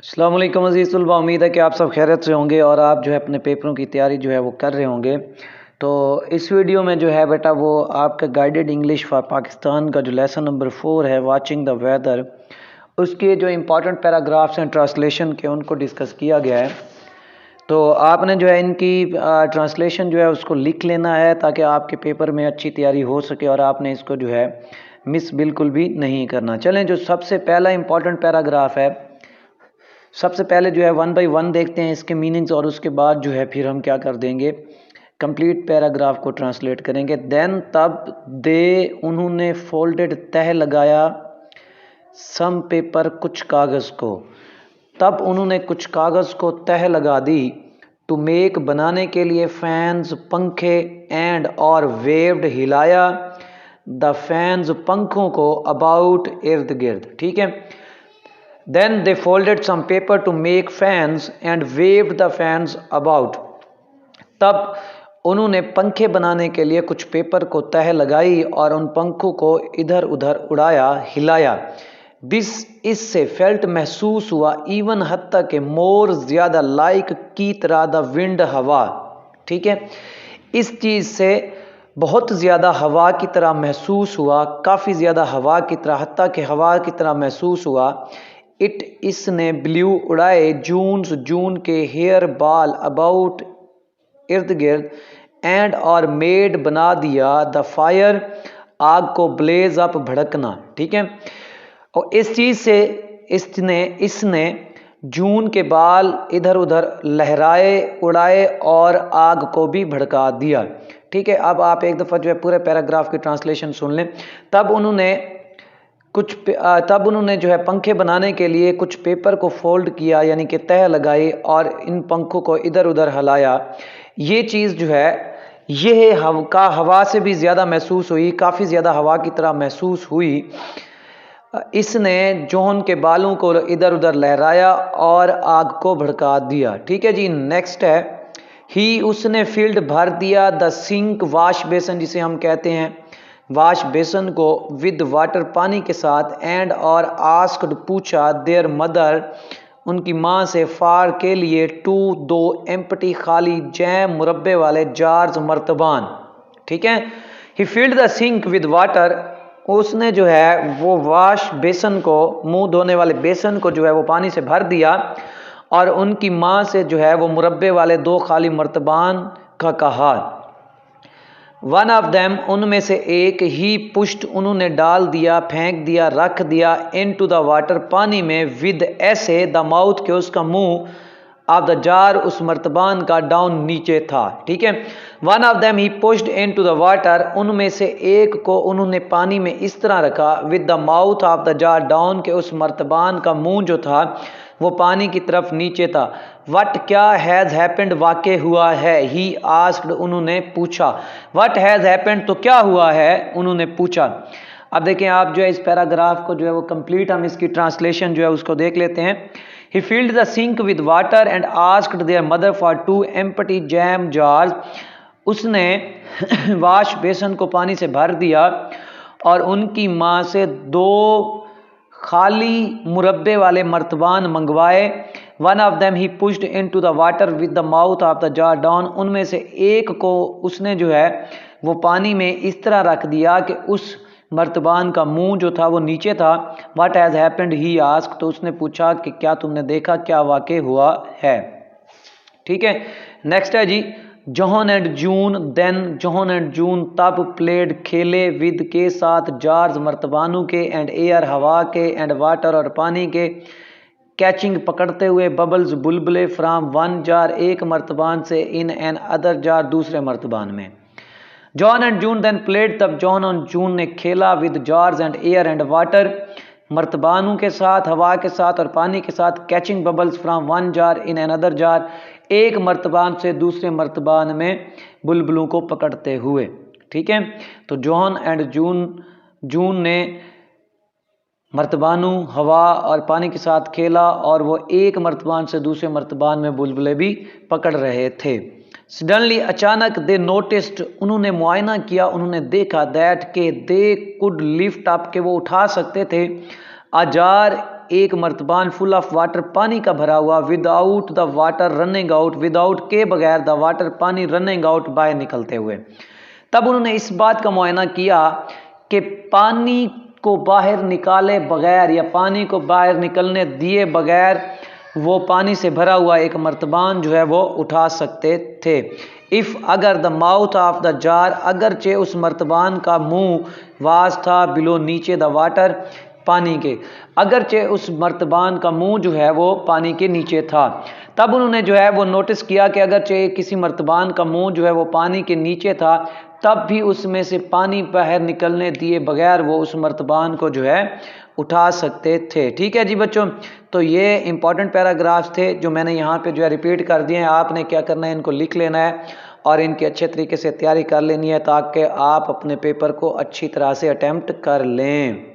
अस्सलाम वालेकुम अज़ीज़ तलबा, उम्मीद है कि आप सब खैरियत से होंगे और आप जो है अपने पेपरों की तैयारी जो है वो कर रहे होंगे। तो इस वीडियो में जो है बेटा वो आपका गाइडेड इंग्लिश फॉर पाकिस्तान का जो लेसन नंबर 4 है, वाचिंग द वेदर, उसके जो इम्पोर्टेंट पैराग्राफ्स हैं ट्रांसलेशन के, उनको डिस्कस किया गया है। तो आपने जो है इनकी ट्रांसलेशन जो है उसको लिख लेना है ताकि आपके पेपर में अच्छी तैयारी हो सके और आपने इसको जो है मिस बिल्कुल भी नहीं करना। चलें, जो सबसे पहला इम्पोर्टेंट पैराग्राफ है, सबसे पहले जो है 1 बाय 1 देखते हैं इसके मीनिंग्स, और उसके बाद जो है फिर हम क्या कर देंगे, कंप्लीट पैराग्राफ को ट्रांसलेट करेंगे। देन तब दे उन्होंने फोल्डेड तह लगाया सम पेपर कुछ कागज़ को, तब उन्होंने कुछ कागज़ को तह लगा दी। टू मेक बनाने के लिए, फैंस पंखे, एंड और वेव्ड हिलाया द फैंस पंखों को, अबाउट इर्द गिर्द। ठीक है। Then they folded some paper to make fans and waved the fans about. तब उन्होंने पंखे बनाने के लिए कुछ पेपर को तह लगाई और उन पंखों को इधर उधर उड़ाया, हिलाया। दिस, इससे, फेल्ट महसूस हुआ, इवन हत्ता के, मोर ज्यादा, लाइक की तरह, द विंड हवा। ठीक है। इस चीज से बहुत ज्यादा हवा की तरह महसूस हुआ, काफी ज्यादा हवा की तरह, हत्ता के हवा की तरह महसूस हुआ। इट, इसने, ब्ल्यू, उड़ाए, जून्स, जून के, हेयर, बाल, अबाउट, इर्द गिर्द, एंड और, मेड, बना दिया, द फायर, आग को, ब्लेज अप, भड़कना। ठीक है। और इस चीज से इसने जून के बाल इधर उधर लहराए, उड़ाए और आग को भी भड़का दिया। ठीक है। अब आप एक दफा जो है पूरे पैराग्राफ की ट्रांसलेशन सुन लें। तब उन्होंने जो है पंखे बनाने के लिए कुछ पेपर को फोल्ड किया, यानी कि तह लगाई, और इन पंखों को इधर उधर हिलाया। ये चीज़ जो है ये हवा से भी ज़्यादा महसूस हुई, काफ़ी ज़्यादा हवा की तरह महसूस हुई। इसने जॉन के बालों को इधर उधर लहराया और आग को भड़का दिया। ठीक है जी। नेक्स्ट है, ही, उसने, फील्ड, भर दिया, द सिंक, वाश बेसन जिसे हम कहते हैं, वाश बेसन को, विद वाटर, पानी के साथ, एंड और, आस्क्ड, पूछा, देयर मदर, उनकी माँ से, फार, के लिए, टू, दो, एम्प्टी, खाली, जैम, मुरब्बे वाले, जार्स, मर्तबान। ठीक है। He filled the sink with water, उसने जो है वो वाश बेसन को, मुंह धोने वाले बेसन को जो है वो पानी से भर दिया, और उनकी माँ से जो है वो मुरब्बे वाले 2 खाली मर्तबान का कहा। वन ऑफ देम, उनमें से एक, ही पुश्ड, उन्होंने डाल दिया, फेंक दिया, रख दिया, इनटू द वाटर, पानी में, विद, ऐसे, द माउथ के, उसका मुंह, ऑफ द जार, उस मर्तबान का, डाउन, नीचे था। ठीक है। One of them, he pushed into the water, उनमें से एक को उन्होंने पानी में इस तरह रखा, with the mouth of the jar, down के, उस मर्तबान का मुंह जो था वो पानी की तरफ नीचे था। वट, क्या, हैज़ हैपेंड, वाक़ हुआ है, ही आस्क्ड, उन्होंने पूछा, वट हैज़ हैपेंड, तो क्या हुआ है, उन्होंने पूछा। अब देखें आप जो है इस पैराग्राफ को जो है वो कंप्लीट हम इसकी ट्रांसलेशन जो है उसको देख लेते हैं। He filled the sink with water and asked their mother for 2 empty jam jars, उसने वाश बेसन को पानी से भर दिया और उनकी माँ से 2 खाली मुरब्बे वाले मर्तबान मंगवाए। One of them, he pushed into the water with the mouth of the jar down, उनमें से एक को उसने जो है वो पानी में इस तरह रख दिया कि उस मर्तबान का मुंह जो था वो नीचे था। What has happened, he asked, तो उसने पूछा कि क्या तुमने देखा, क्या वाक़ हुआ है। ठीक है। नेक्स्ट है जी, John and June, then John and June तब, प्लेड, खेले, विद के साथ, जार्स, मर्तबानों के, एंड एयर, हवा के, एंड वाटर और पानी के, कैचिंग, पकड़ते हुए, बबल्स, बुलबुले, फ्राम वन जार, एक मर्तबान से, इन एन अदर जार, दूसरे मर्तबान में। John and June then played, तब जॉन और जून ने खेला, with jars and air and water, मर्तबानों के साथ, हवा के साथ और पानी के साथ, catching bubbles from one jar in another jar, एक मर्तबान से दूसरे मर्तबान में बुलबुलों को पकड़ते हुए। ठीक है। तो जॉन एंड जून ने मर्तबानों, हवा और पानी के साथ खेला और वो एक मर्तबान से दूसरे मर्तबान में बुलबुले भी पकड़ रहे थे। सडनली, अचानक, दे नोटिस्ड, उन्होंने मुआयना किया, उन्होंने देखा, दैट के, दे कुड लिफ्ट अप, के वो उठा सकते थे, अजार, एक मर्तबान फुल ऑफ वाटर पानी का भरा हुआ, without the water running out, without के बगैर, द वाटर पानी रनिंग आउट बाहर निकलते हुए। तब उन्होंने इस बात का मुआयना किया कि पानी को बाहर निकाले बगैर या पानी को बाहर निकलने दिए बगैर वो पानी से भरा हुआ एक मर्तबान जो है वो उठा सकते थे। इफ़ अगर the mouth of the jar, अगरचे उस मर्तबान का मुंह वास था बिलो नीचे द वाटर, पानी के, अगरचे उस मर्तबान का मुंह जो है वो पानी के नीचे था। तब उन्होंने जो है वो नोटिस किया कि अगरचे किसी मर्तबान का मुंह जो है वो पानी के नीचे था, तब भी उसमें से पानी बाहर निकलने दिए बगैर वो उस मर्तबान को जो है उठा सकते थे। ठीक है जी बच्चों, तो ये इंपॉर्टेंट पैराग्राफ्स थे जो मैंने यहाँ पे जो है रिपीट कर दिए हैं। आपने क्या करना है, इनको लिख लेना है और इनकी अच्छे तरीके से तैयारी कर लेनी है ताकि आप अपने पेपर को अच्छी तरह से अटेम्प्ट कर लें।